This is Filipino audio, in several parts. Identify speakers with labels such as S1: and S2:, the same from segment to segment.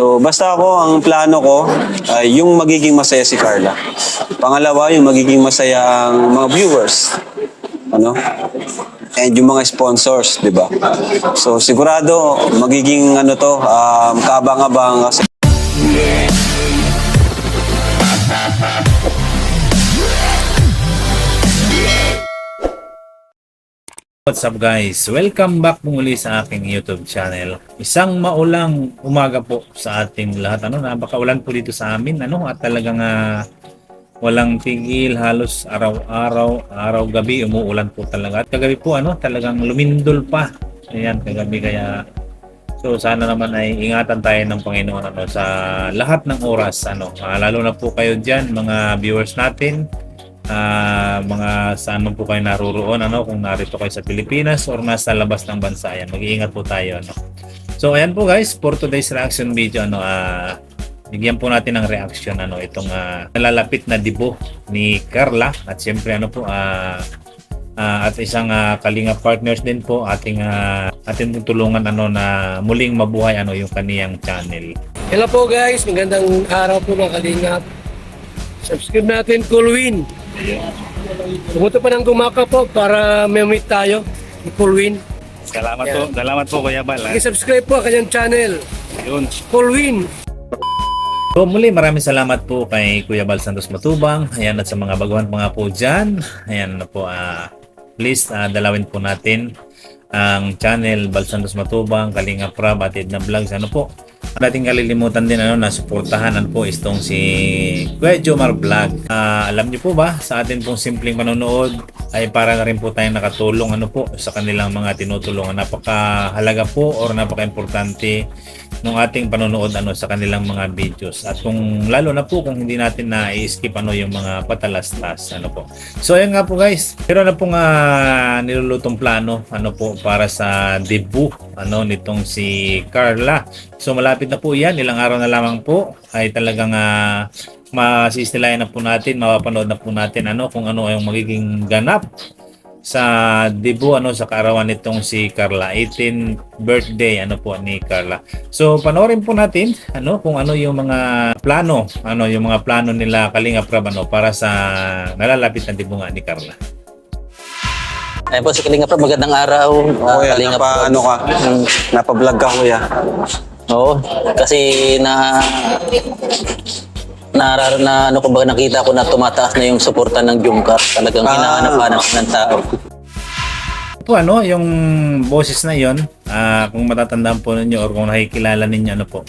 S1: So, basta ako, ang plano ko ay yung magiging masaya si Carla. Pangalawa, yung magiging masaya ang mga viewers. Ano? And yung mga sponsors, di ba? So, sigurado, magiging ano to, kaabang-abang kasi.
S2: What's up guys? Welcome back muli sa aking YouTube channel. Isang maulang umaga po sa ating lahat. Napakaulan po dito sa amin. At talagang walang tigil, halos araw gabi umuulan po talaga. At kagabi po talagang lumindol pa. Ayan, kagabi kaya sana naman ay ingatan tayo ng Panginoon sa lahat ng oras. Lalo na po kayo diyan, mga viewers natin. Mga saan po kayo naroroon, kung narito kayo sa Pilipinas or nasa labas ng bansa, ayan, mag-iingat po tayo. So ayan po guys, for today's reaction video, bigyan po natin ng reaction itong nalalapit na debut ni Carla at siyempre at isang Kalinga partners din po ating tutulungan na muling mabuhay yung kaniyang channel.
S3: Hello po guys, magandang araw po mga Kalingap. Subscribe natin Coolwin. Pumunta pa ng Gumaka po para may-meet tayo ni Coolwin.
S2: Salamat po Kuya Bal.
S3: I-subscribe po ang kanyang channel.
S2: Yun.
S3: Coolwin.
S2: So muli maraming salamat po kay Kuya Bal Santos Matubang. Ayan, at sa mga baguhan mga po dyan. Ayan po, please dalawin po natin ang channel Bal Santos Matubang, Kalinga Prab at Edna Vlogs. Nating kalilimutan din na suportahan po itong si Kuya Jomar Vlog. Alam niyo po ba, sa atin pong simpleng manonood ay para na rin po tayong nakatulong sa kanilang mga tinutulungan. Napakahalaga po or napaka-importante ng ating panonood sa kanilang mga videos. At kung lalo na po kung hindi natin na i-skip yung mga patalastas po. So ayun nga po guys, pero na pong nilulutong plano po para sa debut nitong si Carla. So malapit na po yan, ilang araw na lamang po ay talagang masisilayan na po natin, mapapanood na po natin kung ano yung magiging ganap sa debut sa kaarawan nitong si Carla, 18th birthday ni Carla. So panoorin po natin kung ano yung mga plano, yung mga plano nila Kalinga Prab para sa nalalapit na debut ni Carla.
S4: Ayun po si Kalinga Prab, magandang araw.
S1: Kuya,
S4: Kalinga Prab.
S1: napa-vlog ka kuya.
S4: Oo, kasi nakita ko na tumataas na yung suporta ng Jumcar. Talagang hinahanap-hanap ng tao.
S2: Po yung boses na yon, kung matatandaan po ninyo or kung nakikilala ninyo po.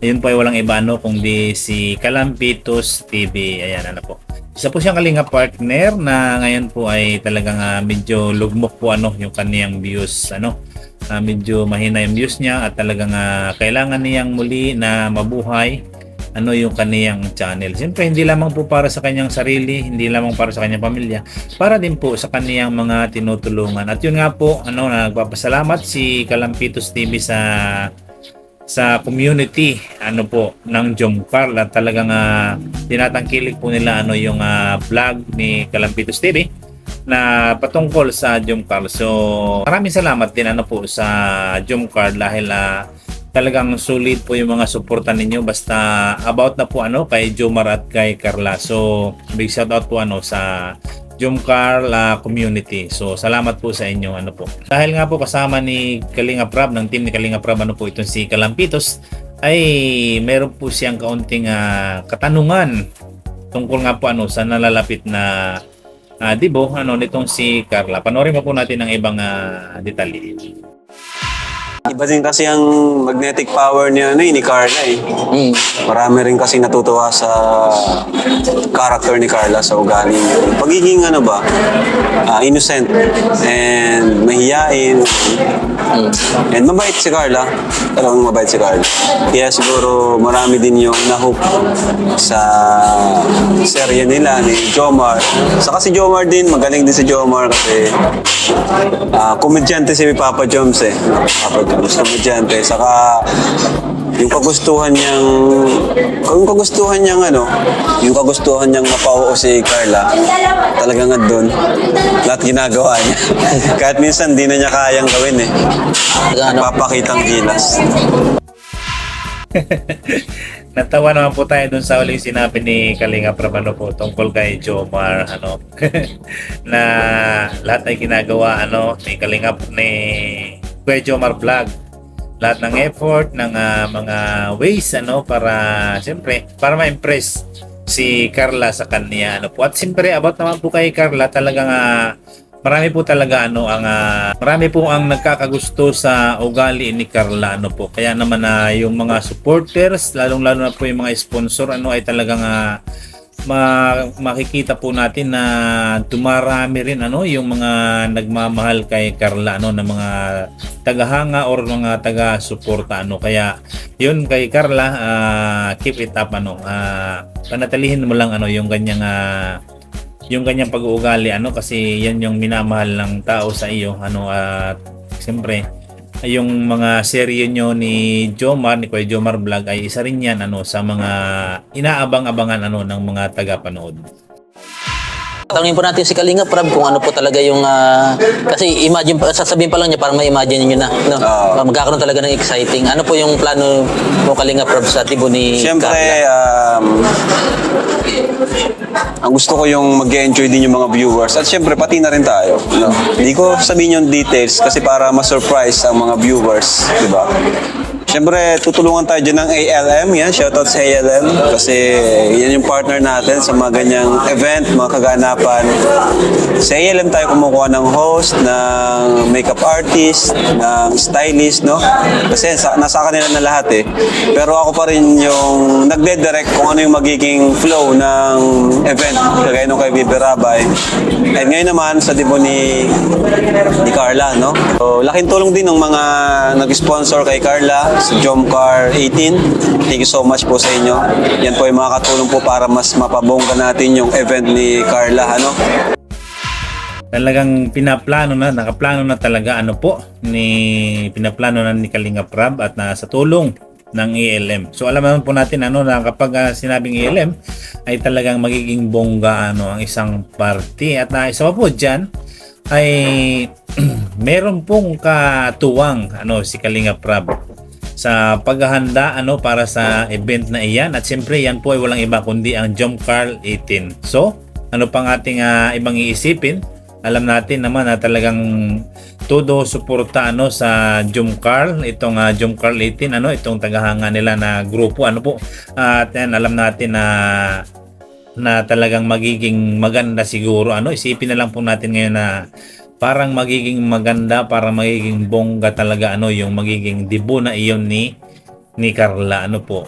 S2: Ayun po ay walang iba kundi si Kalampitos TV. Ayan po. Isa po siyang Kalinga partner na ngayon po ay talagang medyo lugmok po yung kaniyang views medyo mahina yung views niya at talagang kailangan niyang muli na mabuhay yung kaniyang channel. Siyempre hindi lamang po para sa kanyang sarili, hindi lamang para sa kanyang pamilya, para din po sa kaniyang mga tinutulungan. At yun nga po, nagpapasalamat si Kalampitos TV sa community ng Jomcar at talagang tinatangkilik po nila yung vlog ni Kalampitos TV na patungkol sa Jomcar. So maraming salamat din po sa Jomcar dahil talagang sulit po yung mga suporta ninyo basta about na po kay Jomar at kay Carla. So big shout out po sa Jomcar community. So salamat po sa inyo po. Dahil nga po kasama ni Kalinga Prab, ng team ni Kalinga Prab itong si Kalampitos, ay meron po siyang kaunting katanungan tungkol nga po sa nalalapit na debut nitong si Carla. Panoorin po natin ang ibang detalye.
S1: Iba din kasi ang magnetic power niya ni Carla Marami rin kasi natutuwa sa character ni Carla, sa ugali niya. Pagiging innocent and mahiyain. And mabait si Carla. Talagang mabait si Carla. Kaya siguro marami din yung nahook sa serye nila ni Jomar. Saka si Jomar din, magaling din si Jomar kasi komedyante si Papa Joms Papa Joms, komedyante. Saka yung kagustuhan niyang mapauo si Carla, talagang doon. Lahat ginagawa niya. Kahit minsan di na niya kayang gawin Papakitang gilas.
S2: Natawa naman po tayo dun sa huling sinabi ni Kalinga Prab ano po tungkol kay Jomar ano na lahat ay ginagawa ano ni Kalinga ni Kuya Jomar Vlog. Lahat ng effort ng mga ways ano para siyempre para ma-impress si Carla sa kanya ano po. At siyempre about naman po kay Carla talagang marami po talaga marami po ang nagkakagusto sa ugali ni Carla ano po. Kaya naman yung mga supporters, lalong-lalo na po yung mga sponsor ano ay talagang makikita po natin na dumarami rin ano yung mga nagmamahal kay Carla ano na mga tagahanga or mga taga-suporta ano. Kaya yun kay Carla, keep it up ano. Panatilihin mo lang ano yung kanyang pag-uugali ano kasi yan yung minamahal ng tao sa iyo ano. At siyempre yung mga serye nyo ni Jomar, ni Kuya Jomar Vlog ay isa rin yan ano sa mga inaabang-abangan ano ng mga tagapanood.
S4: Tanungin po natin si Kalinga Prab kung ano po talaga yung kasi imagine sasabihin pa lang niya parang may imagine niyo na no? Magkakaroon talaga ng exciting. Ano po yung plano mo Kalinga Prab sa tibo ni
S1: Siyempre,
S4: Carla?
S1: ang gusto ko yung mag-enjoy din yung mga viewers. At siyempre, pati na rin tayo. No? Hindi ko sabihin yung details kasi para ma-surprise ang mga viewers. Di ba? Siyempre, tutulungan tayo dyan ng ALM. Yan, shoutout sa ALM. Kasi yan yung partner natin sa mga ganyang event, mga kaganapan. Sa ALM tayo kumukuha ng host, ng makeup artist, ng stylist, no? Kasi nasa kanila na lahat eh. Pero ako pa rin yung nagde-direct kung ano yung magiging flow ng event. Kagaya nung kay Bibi Rabay. And ngayon naman, sa dibo ni Carla, no? So, laking tulong din ng mga nag-sponsor kay Carla, sa Jomcar 18. Thank you so much po sa inyo. Yan po yung mga katulong po para mas mapabongga natin yung event ni Carla, ano?
S2: Talagang nakaplano na talaga pinaplano na ni Kalinga Prab at sa tulong ng ALM. So alam naman po natin na kapag sinabing ALM ay talagang magiging bongga ang isang party. At isa pa po diyan ay meron pong katuwang si Kalinga Prab sa paghahanda para sa event na iyan. At siyempre yan po ay walang iba kundi ang Jomcar 18. So ano pang ating ibang iisipin? Alam natin naman na talagang todo suporta sa Jomcar, itong Jomcar 18 itong tagahanga nila na grupo at yan, alam natin na talagang magiging maganda siguro isipin na lang po natin ngayon na parang magiging maganda, parang magiging bongga talaga yung magiging debut na iyon ni Carla po.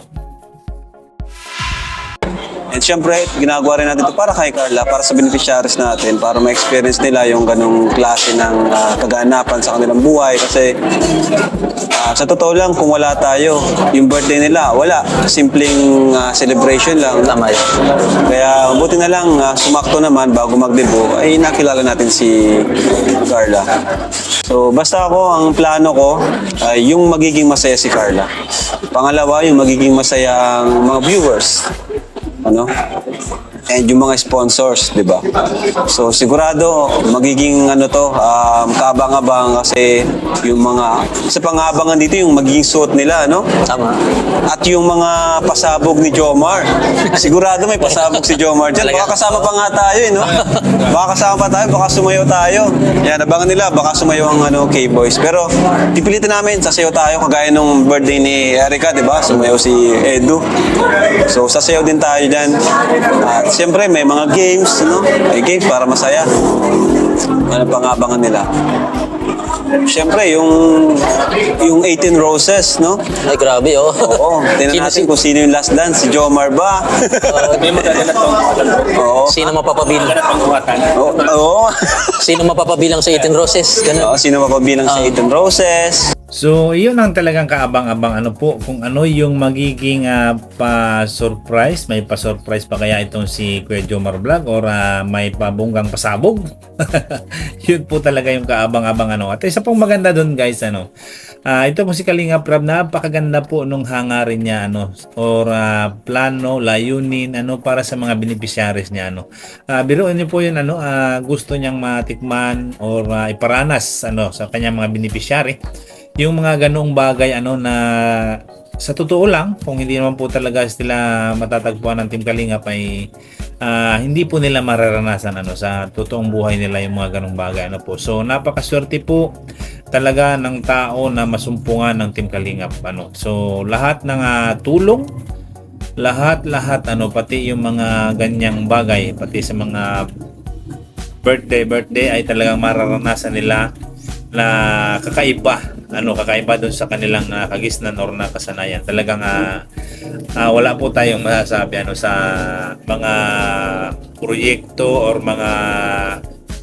S1: And syempre, ginagawa rin natin ito para kay Carla, para sa beneficiaries natin, para ma-experience nila yung ganong klase ng kaganapan sa kanilang buhay. Kasi sa totoo lang, kung wala tayo, yung birthday nila, wala. Simpleng celebration lang.
S4: Tama yun.
S1: Kaya buti na lang, sumakto naman bago mag-debut, ay nakilala natin si Carla. So basta ako, ang plano ko ay yung magiging masaya si Carla. Pangalawa, yung magiging masaya ang mga viewers. And yung mga sponsors, di ba? So sigurado magiging kaabang-abang kasi yung mga sa pangabangan dito yung magiging suot nila,
S4: Tama.
S1: At yung mga pasabog ni Jomar. Sigurado may pasabog si Jomar dyan. Baka kasama pa nga tayo, Baka kasama pa tayo, baka sumayaw tayo. Yan, abangan nila, baka sumayaw ang K-Boys. Pero pipilitin namin, sasayaw tayo kagaya nung birthday ni Erica, di ba? Sumayaw si Edu. So sasayaw din tayo dyan. At siyempre may mga games, May games para masaya. Ano pang abangan nila? Siyempre, yung 18 Roses,
S4: Ay, grabe, oh.
S1: Oo, tingnan natin kung sino yung last dance. Si Jomar ba? Oo.
S4: Sino mapapabilang?
S1: Oo.
S4: Sino mapapabilang sa 18 Roses? Ganun.
S1: Oo, sino mapabilang sa 18 Roses?
S2: So, iyon ang talagang kaabang-abang kung ano yung magiging pa-surprise. May pa-surprise pa kaya itong si Kuya Jomar Vlog or may pabunggang pasabog. Yun po talaga yung kaabang-abang At isa pong maganda doon guys, ito po si Kalinga Prab, napakaganda po nung hangarin niya or plano, layunin para sa mga beneficiaries niya biruin niyo po yun gusto niyang matikman or iparanas sa kanyang mga beneficiary yung mga ganoong bagay na sa totoo lang, kung hindi naman po talaga sila matatagpuan ng Team Kalingap ay hindi po nila mararanasan sa totoong buhay nila yung mga ganong bagay. Po. So napakaswerte po talaga ng tao na masumpungan ng Team Kalingap. So lahat ng tulong, lahat pati yung mga ganyang bagay, pati sa mga birthday ay talagang mararanasan nila na kakaiba doon sa kanilang kagisnan or nakasanayan. Talagang wala po tayong masasabi sa mga proyekto or mga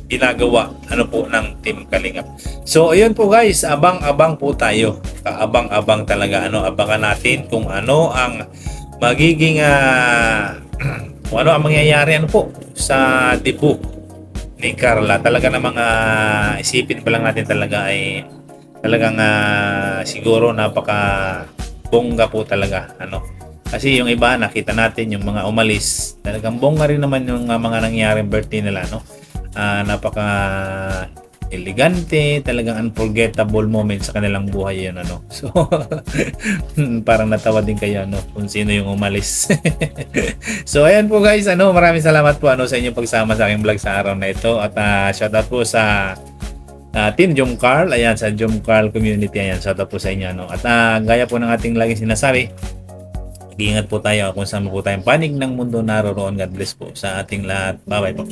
S2: ginagawa po ng Team Kalingap. So ayun po guys, abang-abang po tayo. Abang-abang talaga abangan natin kung ano ang magiging kung ano ang mangyayari po sa debut ni Carla. Talaga namang isipin pa lang natin talaga ay talagang siguro napaka bongga po talaga kasi yung iba nakita natin yung mga umalis, talagang bongga rin naman yung mga nangyaring birthday nila napaka elegante, talagang unforgettable moment sa kanilang buhay yun so parang natawa din kayo kung sino yung umalis. So ayan po guys, maraming salamat po sa inyong pagsama sa aking vlog sa araw na ito at shoutout po sa Team Jom Carl, ayan sa Jom Carl community, ayan shoutout po sa inyo at gaya po ng ating laging sinasabi, mag-iingat po tayo kung saan po tayong panig ng mundo naroon. God bless po sa ating lahat. Bye bye po.